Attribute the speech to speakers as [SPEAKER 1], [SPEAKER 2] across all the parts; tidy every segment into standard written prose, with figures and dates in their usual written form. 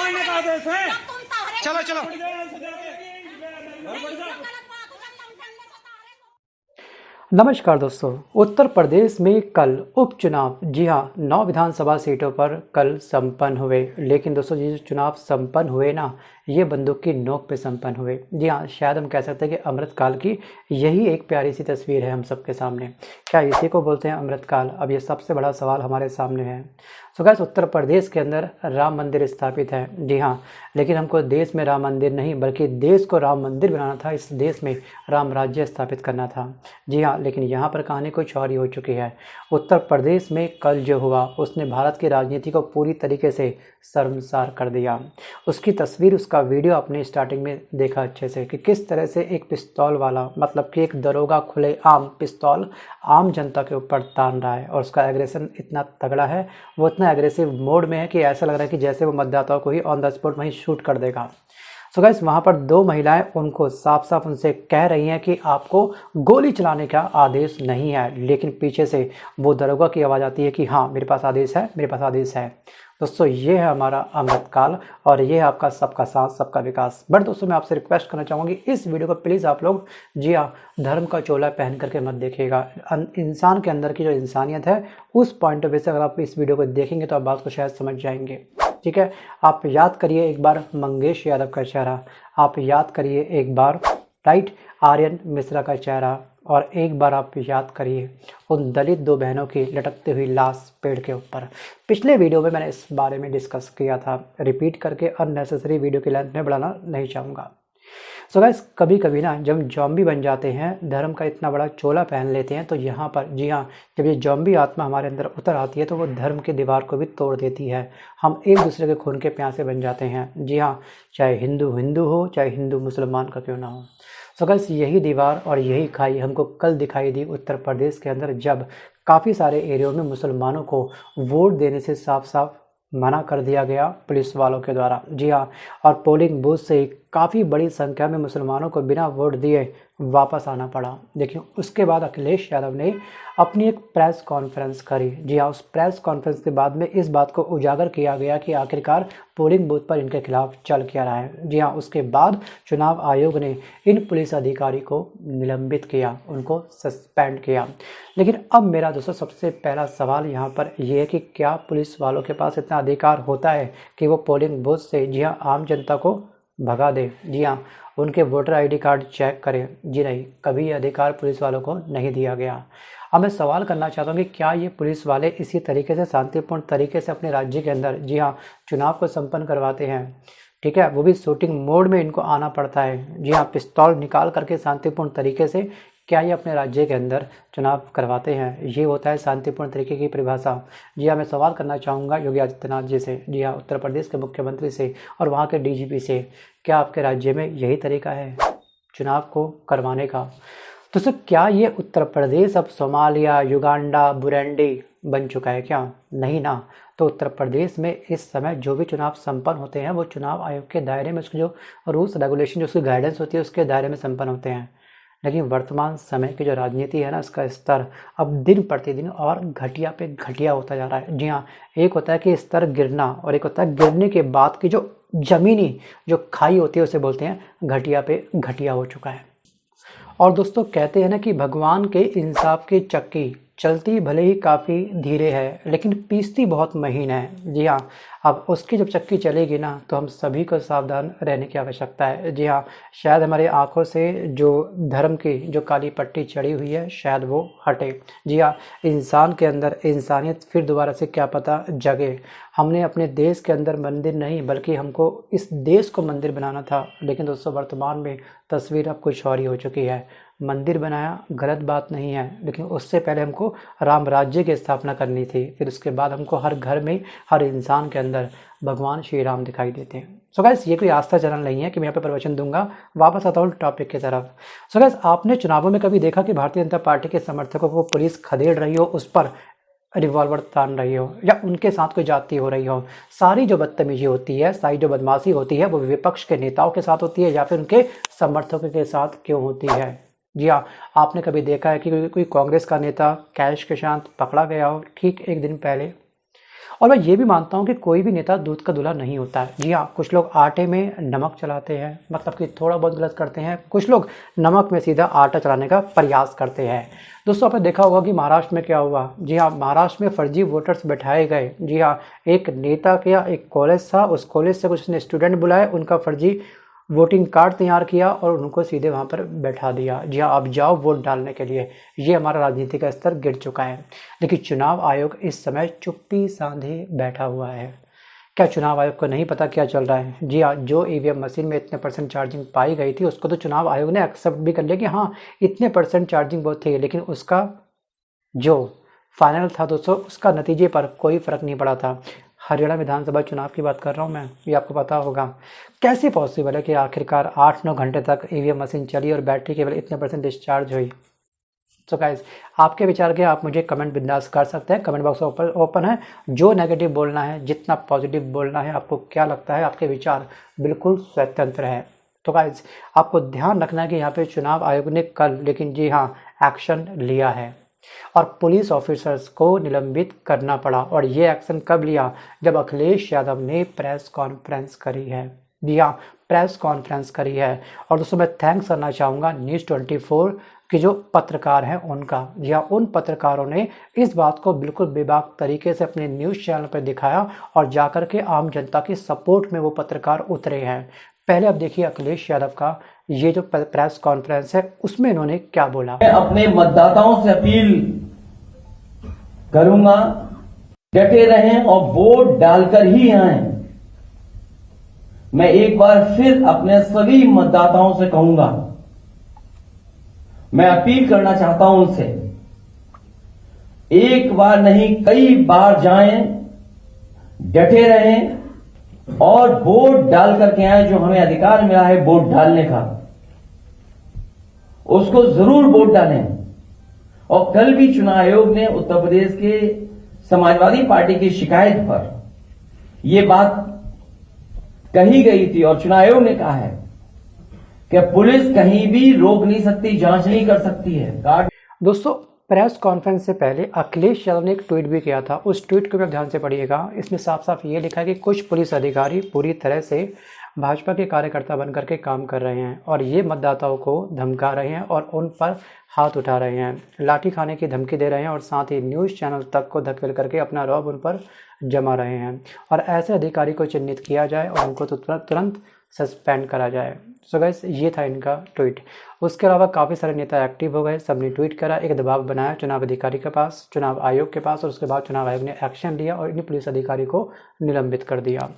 [SPEAKER 1] छोड़ने का आदेश है।
[SPEAKER 2] चलो चलो।
[SPEAKER 3] नमस्कार दोस्तों, उत्तर प्रदेश में कल उपचुनाव, जी हाँ, 9 विधानसभा सीटों पर कल संपन्न हुए। लेकिन दोस्तों, ये जो चुनाव संपन्न हुए ना, ये बंदूक की नोक पे संपन्न हुए। जी हाँ, शायद हम कह सकते हैं कि अमृतकाल की यही एक प्यारी सी तस्वीर है हम सबके सामने। क्या इसी को बोलते हैं अमृतकाल? अब ये सबसे बड़ा सवाल हमारे सामने है। सो गाइस, उत्तर प्रदेश के अंदर राम मंदिर स्थापित है, जी हाँ, लेकिन हमको देश में राम मंदिर नहीं बल्कि देश को राम मंदिर बनाना था। इस देश में राम राज्य स्थापित करना था। जी हाँ, लेकिन यहाँ पर कहानी कुछ और ही हो चुकी है। उत्तर प्रदेश में कल जो हुआ उसने भारत की राजनीति को पूरी तरीके से शर्मसार कर दिया। उसकी तस्वीर, उसका वीडियो आपने स्टार्टिंग में देखा अच्छे से कि किस तरह से एक पिस्तौल वाला, मतलब कि एक दरोगा खुलेआम पिस्तौल आम जनता के ऊपर तान रहा है। और उसका एग्रेशन इतना तगड़ा है, वो इतना एग्रेसिव मोड में है कि ऐसा लग रहा है कि जैसे वो मतदाताओं को ही ऑन द स्पॉट वहीं शूट कर देगा। सो गाइस, वहाँ पर 2 महिलाएं उनको साफ साफ उनसे कह रही हैं कि आपको गोली चलाने का आदेश नहीं है, लेकिन पीछे से वो दरोगा की आवाज़ आती है कि हाँ, मेरे पास आदेश है, मेरे पास आदेश है। दोस्तों, ये है हमारा अमृतकाल और ये है आपका सबका साथ सबका विकास। बट दोस्तों, मैं आपसे रिक्वेस्ट करना चाहूँगा कि इस वीडियो को प्लीज़ आप लोग, जी हाँ, धर्म का चोला पहन करके मत देखिएगा। इंसान के अंदर की जो इंसानियत है उस पॉइंट ऑफ व्यू से अगर आप इस वीडियो को देखेंगे तो आप बात को शायद समझ जाएंगे। ठीक है, आप याद करिए एक बार मंगेश यादव का चेहरा, आप याद करिए एक बार राइट आर्यन मिश्रा का चेहरा, और एक बार आप याद करिए उन दलित 2 बहनों की लटकती हुई लाश पेड़ के ऊपर। पिछले वीडियो में मैंने इस बारे में डिस्कस किया था, रिपीट करके अननेसेसरी वीडियो की लेंथ में बढ़ाना नहीं चाहूँगा। सो गाइस, कभी कभी ना जब जॉम्बी बन जाते हैं, धर्म का इतना बड़ा चोला पहन लेते हैं, तो यहाँ पर, जी हाँ, जब ये जॉम्बी आत्मा हमारे अंदर उतर आती है तो वो धर्म की दीवार को भी तोड़ देती है। हम एक दूसरे के खून के प्यासे बन जाते हैं। जी हाँ, चाहे हिंदू हिंदू हो, चाहे हिंदू मुसलमान का क्यों ना हो। सो गाइस, यही दीवार और यही खाई हमको कल दिखाई दी उत्तर प्रदेश के अंदर, जब काफ़ी सारे एरियो में मुसलमानों को वोट देने से साफ साफ मना कर दिया गया पुलिस वालों के द्वारा। जी हाँ, और पोलिंग बूथ से काफ़ी बड़ी संख्या में मुसलमानों को बिना वोट दिए वापस आना पड़ा। देखिए, उसके बाद अखिलेश यादव ने अपनी एक प्रेस कॉन्फ्रेंस करी। जी हाँ, उस प्रेस कॉन्फ्रेंस के बाद में इस बात को उजागर किया गया कि आखिरकार पोलिंग बूथ पर इनके खिलाफ चल क्या रहा है। जी हाँ, उसके बाद चुनाव आयोग ने इन पुलिस अधिकारी को निलंबित किया, उनको सस्पेंड किया। लेकिन अब मेरा दोस्तों सबसे पहला सवाल यहाँ पर यह है कि क्या पुलिस वालों के पास इतना अधिकार होता है कि वो पोलिंग बूथ से, जी हाँ, आम जनता को भगा दे? जी हाँ, उनके वोटर आईडी कार्ड चेक करें? जी नहीं, कभी ये अधिकार पुलिस वालों को नहीं दिया गया। अब मैं सवाल करना चाहता हूँ कि क्या ये पुलिस वाले इसी तरीके से शांतिपूर्ण तरीके से अपने राज्य के अंदर, जी हाँ, चुनाव को संपन्न करवाते हैं? ठीक है, वो भी शूटिंग मोड में इनको आना पड़ता है। जी हाँ, पिस्तौल निकाल करके शांतिपूर्ण तरीके से क्या ये अपने राज्य के अंदर चुनाव करवाते हैं? ये होता है शांतिपूर्ण तरीके की परिभाषा। जी हाँ, मैं सवाल करना चाहूँगा योगी आदित्यनाथ जी से, जी हाँ, उत्तर प्रदेश के मुख्यमंत्री से और वहाँ के डीजीपी से, क्या आपके राज्य में यही तरीका है चुनाव को करवाने का? तो सर, क्या ये उत्तर प्रदेश अब सोमालिया, युगांडा, बुरुंडी बन चुका है क्या? नहीं ना। तो उत्तर प्रदेश में इस समय जो भी चुनाव संपन्न होते हैं वो चुनाव आयोग के दायरे में, उसके जो रूल्स रेगुलेशन, जो उसकी गाइडेंस होती है उसके दायरे में संपन्न होते हैं। लेकिन वर्तमान समय की जो राजनीति है ना, इसका स्तर अब दिन प्रतिदिन और घटिया पे घटिया होता जा रहा है। जी हाँ, एक होता है कि स्तर गिरना और एक होता है गिरने के बाद की जो जमीनी जो खाई होती है उसे बोलते हैं घटिया पे घटिया हो चुका है। और दोस्तों, कहते हैं ना कि भगवान के इंसाफ की चक्की चलती भले ही काफ़ी धीरे है लेकिन पीसती बहुत महीन है। जी हाँ, अब उसकी जब चक्की चलेगी ना तो हम सभी को सावधान रहने की आवश्यकता है। जी हाँ, शायद हमारी आंखों से जो धर्म की जो काली पट्टी चढ़ी हुई है शायद वो हटे। जी हाँ, इंसान के अंदर इंसानियत फिर दोबारा से क्या पता जगे। हमने अपने देश के अंदर मंदिर नहीं बल्कि हमको इस देश को मंदिर बनाना था। लेकिन दोस्तों, वर्तमान में तस्वीर अब कुछ और ही हो चुकी है। मंदिर बनाया गलत बात नहीं है, लेकिन उससे पहले हमको राम राज्य की स्थापना करनी थी। फिर उसके बाद हमको हर घर में, हर इंसान के अंदर भगवान श्री राम दिखाई देते हैं। सो गाइस, ये कोई आस्था चरण नहीं है कि मैं यहाँ पे प्रवचन दूंगा। वापस आता हूँ टॉपिक की तरफ। सो गाइस, आपने चुनावों में कभी देखा कि भारतीय जनता पार्टी के समर्थकों को पुलिस खदेड़ रही हो, उस पर रिवॉल्वर तान रही हो, या उनके साथ कोई जाती हो रही हो? सारी जो बदतमीजी होती है, सारी जो बदमाशी होती है, वो विपक्ष के नेताओं के साथ होती है या फिर उनके समर्थकों के साथ क्यों होती है? जी हाँ, आपने कभी देखा है कि कोई कांग्रेस का नेता कैश के साथ पकड़ा गया हो ठीक एक दिन पहले? और मैं ये भी मानता हूँ कि कोई भी नेता दूध का दूल्हा नहीं होता है। जी हाँ, कुछ लोग आटे में नमक चलाते हैं, मतलब कि थोड़ा बहुत गलत करते हैं, कुछ लोग नमक में सीधा आटा चलाने का प्रयास करते हैं। दोस्तों, आपने देखा होगा कि महाराष्ट्र में क्या हुआ। जी हाँ, महाराष्ट्र में फर्जी वोटर्स बैठाए गए। जी हाँ, एक नेता के यहाँ एक कॉलेज था, उस कॉलेज से कुछ ने स्टूडेंट बुलाए, उनका फर्जी वोटिंग कार्ड तैयार किया और उनको सीधे वहाँ पर बैठा दिया। जी हाँ, अब जाओ वोट डालने के लिए। ये हमारा राजनीति का स्तर गिर चुका है। लेकिन चुनाव आयोग इस समय चुप्पी साधे बैठा हुआ है। क्या चुनाव आयोग को नहीं पता क्या चल रहा है? जी हाँ, जो ईवीएम मशीन में इतने % चार्जिंग पाई गई थी, उसको तो चुनाव आयोग ने एक्सेप्ट भी कर लिया कि हाँ, इतने % चार्जिंग बहुत थी, लेकिन उसका जो फाइनल था दोस्तों, उसका नतीजे पर कोई फर्क नहीं पड़ा था। हरियाणा विधानसभा चुनाव की बात कर रहा हूँ मैं, ये आपको पता होगा। कैसे पॉसिबल है कि आखिरकार 8-9 घंटे तक ईवीएम मशीन चली और बैटरी केवल इतने % डिस्चार्ज हुई? तो गाइस, आपके विचार के आप मुझे कमेंट बिंदास कर सकते हैं। कमेंट बॉक्स ओपन है। जो नेगेटिव बोलना है, जितना पॉजिटिव बोलना है, आपको क्या लगता है, आपके विचार बिल्कुल स्वतंत्र है। तो गाइस, आपको ध्यान रखना है कि यहाँ पे चुनाव आयोग ने कल, लेकिन जी हाँ, एक्शन लिया है और पुलिस ऑफिसर्स को निलंबित करना पड़ा। और ये एक्शन कब लिया? जब अखिलेश यादव ने प्रेस कॉन्फ्रेंस करी है। जी हाँ, प्रेस कॉन्फ्रेंस करी है। और दोस्तों, मैं थैंक्स करना चाहूँगा न्यूज़ 24 के जो पत्रकार हैं उनका। जी हाँ, उन पत्रकारों ने इस बात को बिल्कुल बेबाक तरीके से अपने न्यूज़ चैनल पर दिखाया और जाकर के आम जनता की सपोर्ट में वो पत्रकार उतरे हैं। पहले अब देखिए अखिलेश यादव का ये जो प्रेस कॉन्फ्रेंस है, उसमें इन्होंने क्या बोला।
[SPEAKER 1] मैं अपने मतदाताओं से अपील करूंगा, डटे रहें और वोट डालकर ही आएं। मैं एक बार फिर अपने सभी मतदाताओं से कहूंगा, मैं अपील करना चाहता हूं उनसे, एक बार नहीं कई बार जाएं, डटे रहें और वोट डाल करके आए। जो हमें अधिकार मिला है वोट डालने का, उसको जरूर वोट डालें। और कल भी चुनाव आयोग ने उत्तर प्रदेश के समाजवादी पार्टी की शिकायत पर यह बात कही गई थी और चुनाव आयोग ने कहा है कि पुलिस कहीं भी रोक नहीं सकती, जांच नहीं कर सकती है।
[SPEAKER 3] दोस्तों, प्रेस कॉन्फ्रेंस से पहले अखिलेश यादव ने एक ट्वीट भी किया था। उस ट्वीट को भी आप ध्यान से पढ़िएगा। इसमें साफ साफ ये लिखा है कि कुछ पुलिस अधिकारी पूरी तरह से भाजपा के कार्यकर्ता बनकर के काम कर रहे हैं और ये मतदाताओं को धमका रहे हैं और उन पर हाथ उठा रहे हैं, लाठी खाने की धमकी दे रहे हैं और साथ ही न्यूज़ चैनल तक को धकेल करके अपना रौब उन पर जमा रहे हैं। और ऐसे अधिकारी को चिन्हित किया जाए और उनको तो तुरंत सस्पेंड करा जाए। सो गाइस, ये था इनका ट्वीट। उसके अलावा काफ़ी सारे नेता एक्टिव हो गए, सबने ट्वीट करा, एक दबाव बनाया चुनाव अधिकारी के पास, चुनाव आयोग के पास, और उसके बाद चुनाव आयोग ने एक्शन लिया और इन पुलिस अधिकारी को निलंबित कर दिया।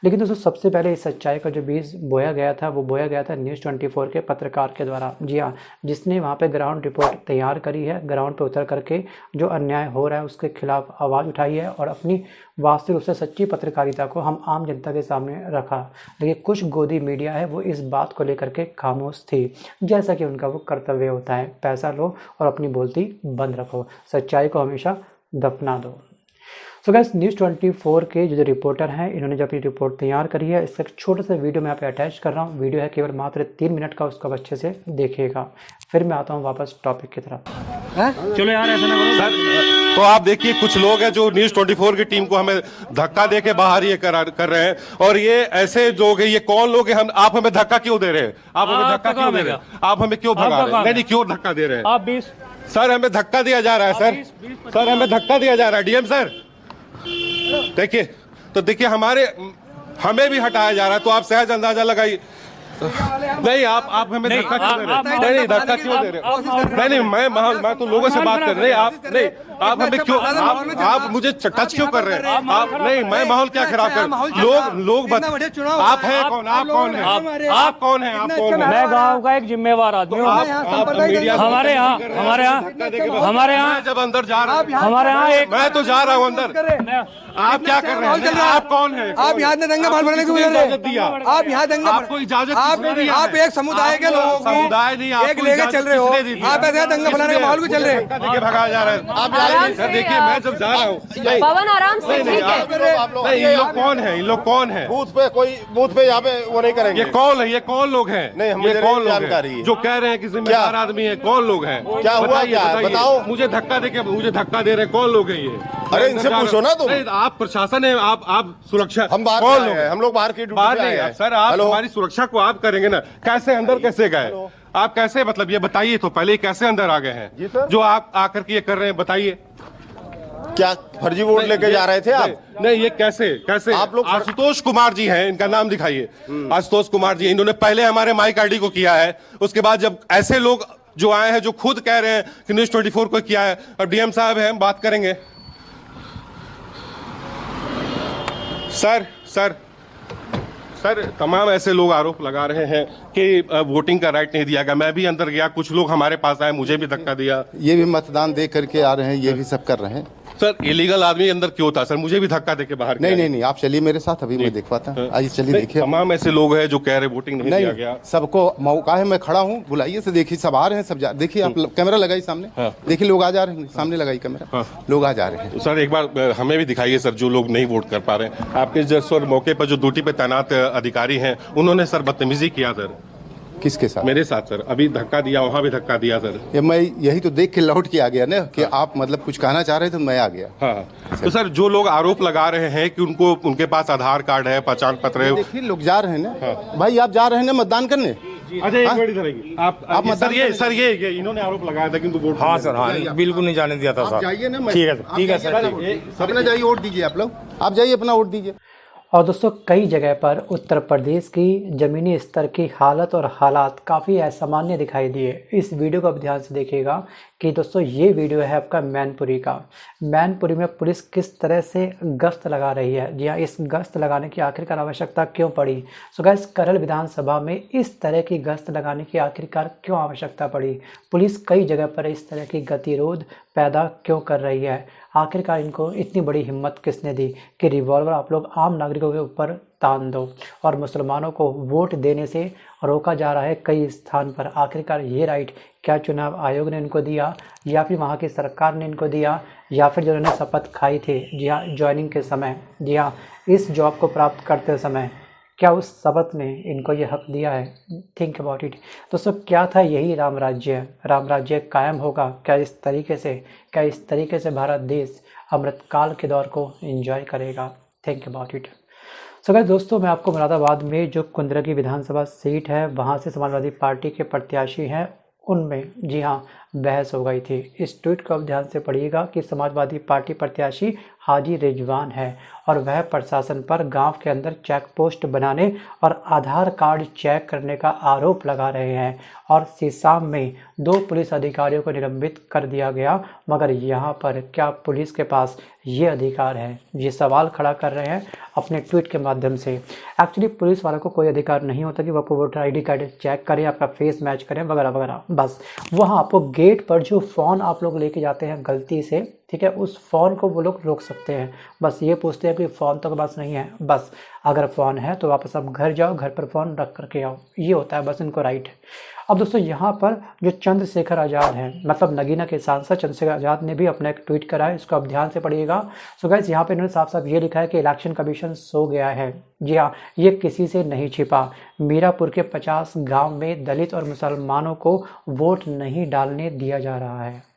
[SPEAKER 3] लेकिन दोस्तों, सबसे पहले इस सच्चाई का जो बीज बोया गया था, वो बोया गया था न्यूज़ 24 के पत्रकार के द्वारा। जी हाँ, जिसने वहाँ पे ग्राउंड रिपोर्ट तैयार करी है, ग्राउंड पे उतर करके जो अन्याय हो रहा है उसके खिलाफ आवाज़ उठाई है और अपनी वास्तविक रूप से सच्ची पत्रकारिता को हम आम जनता के सामने रखा। लेकिन कुछ गोदी मीडिया है वो इस बात को लेकर के खामोश थी, जैसा कि उनका वो कर्तव्य होता है। पैसा लो और अपनी बोलती बंद रखो, सच्चाई को हमेशा दफना दो। सो गाइस, न्यूज़ 24 के जो रिपोर्टर हैं, इन्होंने जो अपनी रिपोर्ट तैयार करी है, इसका एक छोटा सा वीडियो मैं यहाँ पे अटैच कर रहा हूँ। वीडियो है केवल मात्र 3 मिनट का, उसको अच्छे से देखिएगा। फिर मैं आता हूँ वापस टॉपिक की तरफ।
[SPEAKER 2] चलो यार, ऐसा ना करो सर। तो आप देखिए, कुछ लोग हैं जो न्यूज़ 24 की टीम को हमें धक्का दे के बाहर ये कर रहे हैं। और ये ऐसे लोग हैं, ये कौन लोग हैं? आप हमें धक्का क्यों दे रहे हैं? आप हमें धक्का क्यों दे रहे हैं? आप हमें क्यों भगा रहे हैं? नहीं, क्यों धक्का दे रहे हैं आप? 20 सर, हमें धक्का दिया जा रहा है सर। सर, हमें धक्का दिया जा रहा है डीएम सर। देखिए, तो देखिए, हमें भी हटाया जा रहा है, तो आप सहज अंदाजा लगाइए। नहीं, आप हमें धक्का क्यों दे रहे हैं? नहीं, धक्का क्यों दे रहे हैं? नहीं, मैं तो लोगों से बात कर रहे हैं। आप हमें क्यों, आप मुझे टच क्यों कर रहे हैं? आप नहीं, मैं माहौल क्या खराब कर? लोग आप हैं कौन? आप कौन हैं? आप कौन हैं? आप कौन हैं?
[SPEAKER 4] मैं गांव का एक जिम्मेवार आदमी हूँ। हमारे यहाँ
[SPEAKER 2] जब अंदर जा रहा हूँ,
[SPEAKER 4] हमारे यहाँ एक,
[SPEAKER 2] मैं तो जा रहा हूँ अंदर। आप क्या कर रहे हैं? आप कौन हैं?
[SPEAKER 5] आप यहाँ दंगा मार भरने को
[SPEAKER 2] इजाजत दिया?
[SPEAKER 5] आप यहाँ दंगा,
[SPEAKER 2] आपको इजाजत
[SPEAKER 5] आप एक समुदाय के लोगों को
[SPEAKER 2] समुदाय नहीं,
[SPEAKER 5] एक लेके चल रहे हो, आप ऐसे दंगा फैलाने का माहौल भी चल रहे हैं।
[SPEAKER 2] देखिए भगाया जा रहा है। आप सर देखिए, मैं जब जा रहा हूँ
[SPEAKER 6] पवन आराम से, ठीक है।
[SPEAKER 2] इन लोग कौन है? इन लोग कौन है?
[SPEAKER 7] बूथ पे यहाँ पे वो नहीं करेंगे।
[SPEAKER 2] ये कौन है? ये कौन लोग हैं?
[SPEAKER 7] नहीं, हमें
[SPEAKER 2] ये कौन लोग
[SPEAKER 7] जानकारी
[SPEAKER 2] हैं
[SPEAKER 7] है
[SPEAKER 2] जो कह रहे हैं कि जिम्मेदार आदमी है? कौन लोग हैं?
[SPEAKER 7] क्या हुआ? क्या है? बताओ।
[SPEAKER 2] मुझे धक्का देके मुझे धक्का दे रहे हैं, कौन लोग हैं ये?
[SPEAKER 7] अरे इनसे पूछो ना तुम।
[SPEAKER 2] नहीं, आप प्रशासन है, आप सुरक्षा।
[SPEAKER 7] हम बाहर
[SPEAKER 2] कौन
[SPEAKER 7] से
[SPEAKER 2] लोग
[SPEAKER 7] आए हैं, हम लोग बाहर की ड्यूटी
[SPEAKER 2] बाहर
[SPEAKER 7] पे आए
[SPEAKER 2] नहीं
[SPEAKER 7] हैं।
[SPEAKER 2] सर, आप हमारी सुरक्षा को आप करेंगे ना? कैसे अंदर कैसे गए आप? कैसे, मतलब ये बताइए तो पहले, कैसे अंदर आ गए हैं जो आप आकर के ये कर रहे हैं? बताइए।
[SPEAKER 7] क्या फर्जी वोट लेके जा रहे थे आप?
[SPEAKER 2] नहीं, ये कैसे
[SPEAKER 7] आप लोग
[SPEAKER 2] आशुतोष कुमार जी हैं, इनका नाम दिखाइए। आशुतोष कुमार जी, इन्होंने पहले हमारे माइक आईडी को किया है। उसके बाद जब ऐसे लोग जो आए हैं जो खुद कह रहे हैं कि न्यूज 24 को किया है, और डीएम साहब हैं, बात करेंगे। सर तमाम ऐसे लोग आरोप लगा रहे हैं कि वोटिंग का राइट नहीं दिया गया। मैं भी अंदर गया, कुछ लोग हमारे पास आए, मुझे भी धक्का दिया।
[SPEAKER 8] ये भी मतदान दे करके आ रहे हैं, ये भी सब कर रहे हैं।
[SPEAKER 2] सर इलीगल आदमी अंदर क्यों था? सर मुझे भी धक्का देके बाहर किया।
[SPEAKER 8] नहीं, आप चलिए मेरे साथ, अभी मैं दिखवाता हूँ। आइए चलिए देखिए।
[SPEAKER 2] तमाम ऐसे लोग हैं जो कह रहे वोटिंग नहीं दिया गया।
[SPEAKER 8] सबको मौका है, मैं खड़ा हूँ, बुलाइए से देखिए, सब आ रहे हैं, सब जा। देखिए आप कैमरा लगाइए सामने, देखिए लोग आ जा रहे हैं, सामने लगाइए कैमरा, लोग आ जा रहे हैं।
[SPEAKER 2] सर एक बार हमें भी दिखाइए सर, जो लोग नहीं वोट कर पा रहे हैं। आपके जस्ट और मौके पर जो ड्यूटी पे तैनात अधिकारी हैं, उन्होंने सर बदतमीजी किया सर।
[SPEAKER 8] किसके साथ?
[SPEAKER 2] मेरे साथ सर। अभी धक्का दिया, वहाँ भी धक्का दिया सर।
[SPEAKER 8] ये मैं यही तो देख के लौट के आ गया ना कि आप मतलब कुछ कहना चाह रहे थे, तो मैं आ गया।
[SPEAKER 2] हाँ, तो सर जो लोग आरोप लगा रहे हैं कि उनके पास आधार कार्ड है, पहचान पत्र है।
[SPEAKER 8] देखिए लोग जा रहे हैं ना भाई, आप जा रहे हैं ना मतदान करने।
[SPEAKER 2] अच्छा एक मिनट इधर आइए। आप मतदान सर ये इन्होंने आरोप लगाया था कि वोट।
[SPEAKER 9] हाँ सर, हाँ बिल्कुल नहीं जाने दिया था सर।
[SPEAKER 8] जाइए ना,
[SPEAKER 9] ठीक है सर,
[SPEAKER 8] सबने जाइए वोट दीजिए। आप लोग आप जाइए अपना वोट दीजिए।
[SPEAKER 3] और दोस्तों कई जगह पर उत्तर प्रदेश की ज़मीनी स्तर की हालत और हालात काफ़ी असामान्य दिखाई दिए। इस वीडियो को आप ध्यान से देखिएगा कि दोस्तों ये वीडियो है आपका मैनपुरी का। मैनपुरी में पुलिस किस तरह से गश्त लगा रही है। जी हाँ, इस गश्त लगाने की आखिरकार आवश्यकता क्यों पड़ी? सो गाइस, करल विधानसभा में इस तरह की गश्त लगाने की आखिरकार क्यों आवश्यकता पड़ी? पुलिस कई जगह पर इस तरह की गतिरोध पैदा क्यों कर रही है? आखिरकार इनको इतनी बड़ी हिम्मत किसने दी कि रिवॉल्वर आप लोग आम नागरिकों के ऊपर तान दो और मुसलमानों को वोट देने से रोका जा रहा है कई स्थान पर? आखिरकार ये राइट क्या चुनाव आयोग ने इनको दिया, या फिर वहाँ की सरकार ने इनको दिया, या फिर जिन्होंने शपथ खाई थी, जी हाँ, ज्वाइनिंग के समय, जी हाँ, इस जॉब को प्राप्त करते समय, क्या उस शपथ ने इनको ये हक दिया है? थिंक अबाउट इट दोस्तों। क्या था यही राम राज्य? राम राज्य कायम होगा क्या इस तरीके से भारत देश अमृतकाल के दौर को एंजॉय करेगा? Think about it. So guys दोस्तों, मैं आपको मुरादाबाद में जो कुंदरगी विधानसभा सीट है, वहाँ से समाजवादी पार्टी के प्रत्याशी हैं, उनमें जी हाँ बहस हो गई थी। इस ट्वीट को आप ध्यान से पढ़िएगा कि समाजवादी पार्टी प्रत्याशी हाजी रिजवान है और वह प्रशासन पर गांव के अंदर चेक पोस्ट बनाने और आधार कार्ड चेक करने का आरोप लगा रहे हैं। और सीसाम में 2 पुलिस अधिकारियों को निलंबित कर दिया गया, मगर यहाँ पर क्या पुलिस के पास ये अधिकार है? ये सवाल खड़ा कर रहे हैं अपने ट्वीट के माध्यम से। एक्चुअली पुलिस वालों को कोई अधिकार नहीं होता कि वो आपको वोटर ID कार्ड चेक करें, आपका फेस मैच करें वगैरह वगैरह। बस वहाँ आपको गेट पर जो फ़ोन आप लोग लेके जाते हैं गलती से, ठीक है, उस फ़ोन को वो लोग रोक सकते हैं। बस ये पूछते हैं कि फ़ोन तो बस नहीं है, बस अगर फ़ोन है तो वापस आप घर जाओ, घर पर फ़ोन रख करके आओ, ये होता है बस इनको राइट। अब दोस्तों यहाँ पर जो चंद्रशेखर आज़ाद हैं, मतलब नगीना के सांसद चंद्रशेखर आज़ाद ने भी अपना एक ट्वीट करा है, इसको आप ध्यान से पढ़िएगा। सो गाइस, यहाँ पे इन्होंने साफ साफ ये लिखा है कि इलेक्शन कमीशन सो गया है। जी हाँ, ये किसी से नहीं छिपा। मीरापुर के 50 गांव में दलित और मुसलमानों को वोट नहीं डालने दिया जा रहा है।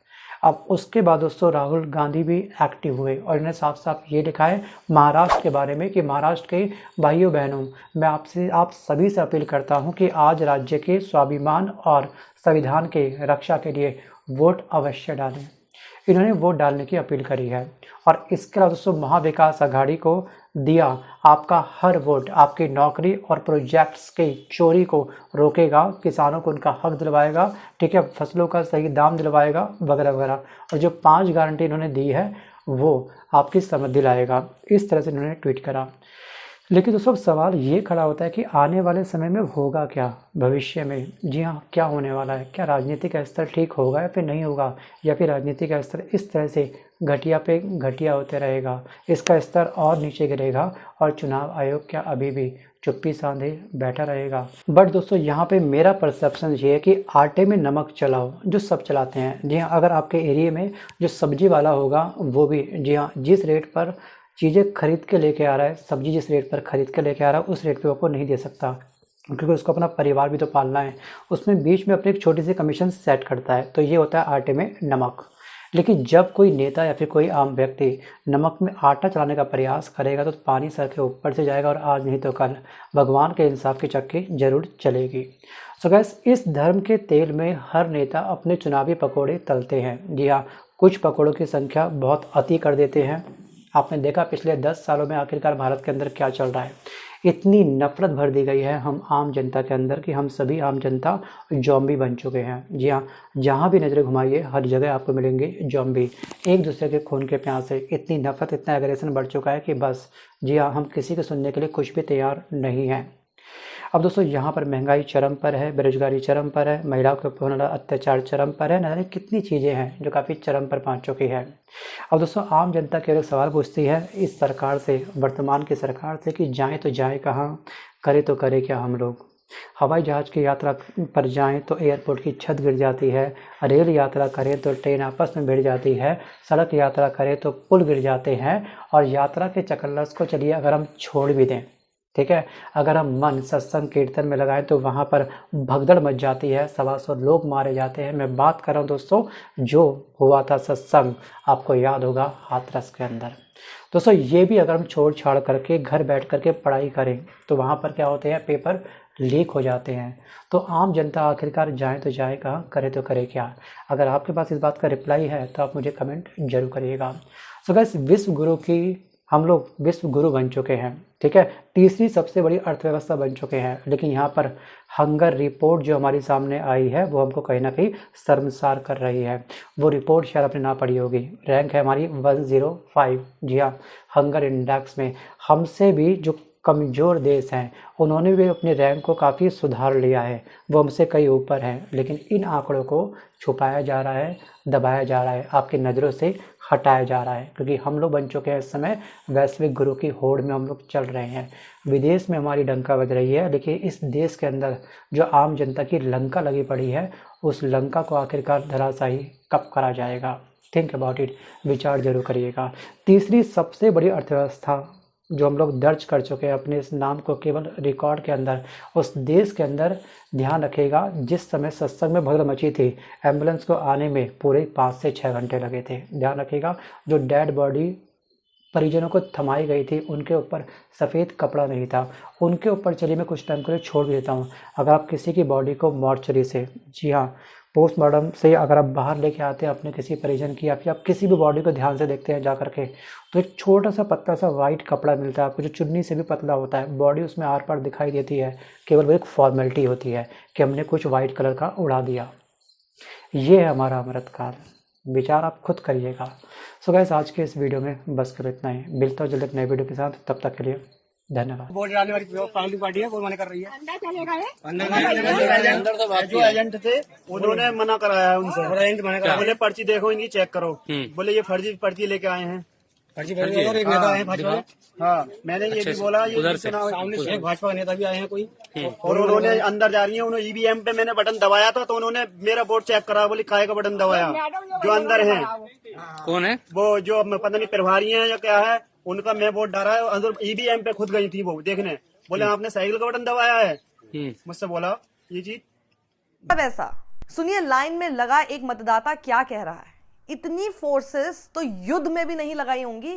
[SPEAKER 3] अब उसके बाद दोस्तों राहुल गांधी भी एक्टिव हुए और इन्हें साफ साफ ये लिखा है महाराष्ट्र के बारे में कि महाराष्ट्र के भाइयों बहनों, मैं आप सभी से अपील करता हूं कि आज राज्य के स्वाभिमान और संविधान के रक्षा के लिए वोट अवश्य डालें। इन्होंने वोट डालने की अपील करी है। और इसके अलावा दोस्तों महाविकास आघाड़ी को दिया आपका हर वोट आपकी नौकरी और प्रोजेक्ट्स के चोरी को रोकेगा, किसानों को उनका हक दिलवाएगा, ठीक है, फसलों का सही दाम दिलवाएगा वगैरह वगैरह। और जो 5 गारंटी इन्होंने दी है वो आपकी समझ दिलाएगा। इस तरह से इन्होंने ट्वीट करा। लेकिन दोस्तों सवाल ये खड़ा होता है कि आने वाले समय में होगा क्या भविष्य में। जी हाँ, क्या होने वाला है? क्या राजनीतिक स्तर ठीक होगा या फिर नहीं होगा, या फिर राजनीतिक स्तर इस तरह से घटिया पे घटिया होते रहेगा, इसका स्तर और नीचे गिरेगा और चुनाव आयोग क्या अभी भी चुप्पी साधे बैठा रहेगा? बट दोस्तों यहाँ पे मेरा परसेप्शन ये है कि आटे में नमक चलाओ, जो सब चलाते हैं। जी हाँ, अगर आपके एरिया में जो सब्जी वाला होगा वो भी, जी हाँ, जिस रेट पर चीज़ें खरीद के लेके आ रहा है, सब्जी जिस रेट पर खरीद के लेके आ रहा है उस रेट पे आपको नहीं दे सकता, क्योंकि उसको अपना परिवार भी तो पालना है। उसमें बीच में अपनी एक छोटी सी कमीशन सेट करता है। तो ये होता है आटे में नमक। लेकिन जब कोई नेता या फिर कोई आम व्यक्ति नमक में आटा चलाने का प्रयास करेगा तो पानी सर के ऊपर से जाएगा और आज नहीं तो कल भगवान के इंसाफ की चक्की जरूर चलेगी। सो गैस, इस धर्म के तेल में हर नेता अपने चुनावी पकौड़े तलते हैं। जी हाँ, कुछ पकौड़ों की संख्या बहुत अति कर देते हैं। आपने देखा पिछले 10 सालों में आखिरकार भारत के अंदर क्या चल रहा है। इतनी नफरत भर दी गई है हम आम जनता के अंदर कि हम सभी आम जनता जॉम्बी बन चुके हैं। जी हाँ, जहाँ भी नज़रें घुमाइए हर जगह आपको मिलेंगे जॉम्बी, एक दूसरे के खून के प्यासे। इतनी नफरत, इतना एग्रेशन बढ़ चुका है कि बस, जी हाँ, हम किसी को सुनने के लिए कुछ भी तैयार नहीं हैं। अब दोस्तों यहाँ पर महंगाई चरम पर है, बेरोजगारी चरम पर है, महिलाओं के ऊपर होने वाला अत्याचार चरम पर है, न जाने कितनी चीज़ें हैं जो काफ़ी चरम पर पहुँच चुकी है। अब दोस्तों आम जनता केवल सवाल पूछती है इस सरकार से, वर्तमान की सरकार से, कि जाएं तो जाएं कहाँ, करे तो करे क्या हम लोग। हवाई जहाज़ की यात्रा पर जाएं तो एयरपोर्ट की छत गिर जाती है, रेल यात्रा करें तो ट्रेन आपस में भिड़ जाती है, सड़क यात्रा करें तो पुल गिर जाते हैं, और यात्रा के चक्करलस को चलिए अगर हम छोड़ भी दें, ठीक है, अगर हम मन सत्संग कीर्तन में लगाएं तो वहाँ पर भगदड़ मच जाती है, 125 लोग मारे जाते हैं। मैं बात कर रहा हूँ दोस्तों जो हुआ था सत्संग, आपको याद होगा, हाथरस के अंदर। दोस्तों ये भी अगर हम छोड़ छाड़ करके घर बैठ करके पढ़ाई करें तो वहाँ पर क्या होते हैं, पेपर लीक हो जाते हैं। तो आम जनता आखिरकार जाए तो जाए कहाँ, करे तो करे क्या? अगर आपके पास इस बात का रिप्लाई है तो आप मुझे कमेंट जरूर करिएगा। सो गाइस, विश्व गुरु की हम लोग विश्व गुरु बन चुके हैं, ठीक है, तीसरी सबसे बड़ी अर्थव्यवस्था बन चुके हैं। लेकिन यहाँ पर हंगर रिपोर्ट जो हमारी सामने आई है वो हमको कहीं ना कहीं शर्मसार कर रही है। वो रिपोर्ट शायद आपने ना पढ़ी होगी, रैंक है हमारी 105। जी हाँ, हंगर इंडेक्स में हमसे भी जो कमज़ोर देश हैं उन्होंने भी अपने रैंक को काफ़ी सुधार लिया है, वो हमसे कई ऊपर हैं। लेकिन इन आंकड़ों को छुपाया जा रहा है, दबाया जा रहा है, आपकी नज़रों से हटाया जा रहा है, क्योंकि हम लोग बन चुके हैं इस समय वैश्विक गुरु की होड़ में हम लोग चल रहे हैं। विदेश में हमारी डंका बज रही है, लेकिन इस देश के अंदर जो आम जनता की लंका लगी पड़ी है उस लंका को आखिरकार धराशायी कब करा जाएगा? थिंक अबाउट इट, विचार जरूर करिएगा। तीसरी सबसे बड़ी अर्थव्यवस्था जो हम लोग दर्ज कर चुके हैं अपने इस नाम को केवल रिकॉर्ड के अंदर, उस देश के अंदर ध्यान रखिएगा जिस समय सत्संग में भगदड़ मची थी, एम्बुलेंस को आने में पूरे 5 से 6 घंटे लगे थे। ध्यान रखिएगा, जो डेड बॉडी परिजनों को थमाई गई थी उनके ऊपर सफ़ेद कपड़ा नहीं था, उनके ऊपर चलिए मैं कुछ टाइम के लिए छोड़ भी देता हूँ। अगर आप किसी की बॉडी को मॉर्चरी से, जी हाँ, पोस्टमार्टम से अगर आप बाहर लेके आते हैं अपने किसी परिजन की, या फिर आप किसी भी बॉडी को ध्यान से देखते हैं जा करके, तो एक छोटा सा पतला सा वाइट कपड़ा मिलता है आपको, जो चुन्नी से भी पतला होता है, बॉडी उसमें आर पार दिखाई देती है, केवल वो एक फॉर्मेलिटी होती है कि हमने कुछ वाइट कलर का उड़ा दिया। ये है हमारा अमृतकाल, विचार आप खुद करिएगा। सो गाइस, आज के इस वीडियो में बस करो इतना ही, मिलता हूँ जल्द एक नए वीडियो के साथ, तब तक के लिए धन्यवाद।
[SPEAKER 5] वोट डालने वाली कांग्रेस पार्टी है, वो मना कर रही है।
[SPEAKER 10] अंदर जो एजेंट थे उन्होंने मना कराया है उनसे, बोले पर्ची देखो इनकी चेक करो, बोले ये फर्जी पर्ची लेके आए हैं।
[SPEAKER 5] और एक नेता आए हैं भाजपा के।
[SPEAKER 10] हाँ, मैंने ये भी बोला, ये
[SPEAKER 5] सामने से भाजपा का नेता भी आए हैं कोई,
[SPEAKER 10] और उन्होंने अंदर जा रही है, उन्होंने ईवीएम पे मैंने बटन दबाया था तो उन्होंने मेरा वोट चेक करा, बोली काहे का बटन दबाया? जो अंदर है,
[SPEAKER 9] कौन है
[SPEAKER 10] वो जो पता नहीं प्रभारी है या क्या है, उनका मैं वोट डाला है। अंदर ईवीएम पे खुद गई थी वो देखने, बोले आपने साइकिल का बटन दबाया है, मुझसे बोला ये चीज।
[SPEAKER 11] अब ऐसा सुनिए, लाइन में लगा एक मतदाता क्या कह रहा है। इतनी फोर्सेस तो युद्ध में भी नहीं लगाई होंगी।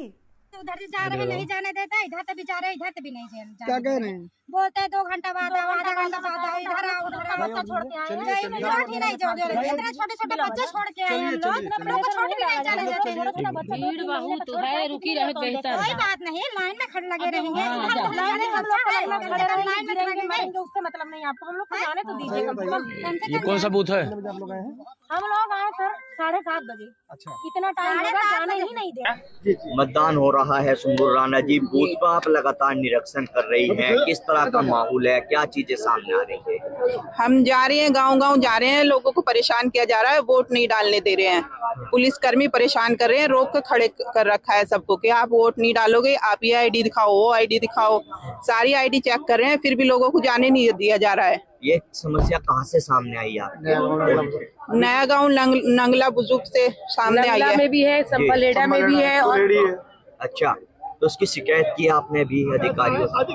[SPEAKER 12] उधर से जा रहे हैं, नहीं जाने देता, इधर से भी जा रहे हैं, इधर से भी नहीं जाने।
[SPEAKER 13] क्या कह रहे हैं?
[SPEAKER 12] बोलते हैं 2 घंटा बाद आओ, आधा घंटा बाद आओ, इधर आओ, उधर आओ, बच्चा छोड़ के आए हैं। छोड़ ही नहीं जाओगे, इतने छोटे-छोटे बच्चे छोड़ के आए हैं हम लोग, हम लोग को छोड़ भी नहीं जाने देते हैं।
[SPEAKER 6] भीड़ बहुत है, रुकी रहे बेहतर।
[SPEAKER 12] कोई बात नहीं, लाइन में खड़े लगे रहेंगे, लाइन में हम लोग लाइन में खड़े उससे मतलब नहीं आपको, हम लोग को जाने तो दीजिए कम से कम।
[SPEAKER 4] ये कौन सा बूथ है?
[SPEAKER 12] हम लोग आए सर 7:30 बजे। अच्छा, इतना टाइम लगा, जाने ही नहीं दे।
[SPEAKER 13] मतदान हो रहा है सुंदर राणा जी, बूथ पर आप लगातार निरीक्षण कर रही हैं, किस तरह का माहौल है, क्या चीजें सामने आ रही है?
[SPEAKER 14] हम जा रहे हैं, गांव-गांव जा रहे हैं, लोगों को परेशान किया जा रहा है, वोट नहीं डालने दे रहे हैं, पुलिसकर्मी परेशान कर रहे हैं, रोक कर खड़े कर रखा है सबको कि आप वोट नहीं डालोगे, आप ये आईडी दिखाओ, वो आईडी दिखाओ, सारी आईडी चेक कर रहे हैं, फिर भी लोगों को जाने नहीं दिया जा रहा है।
[SPEAKER 13] ये समस्या कहाँ से सामने आई आपको?
[SPEAKER 14] नया गांव नंगला बुजुर्ग से सामने आई है,
[SPEAKER 6] में भी है, संपलेड़ा में भी है।
[SPEAKER 13] अच्छा, तो उसकी शिकायत की आपने भी अधिकारियों से?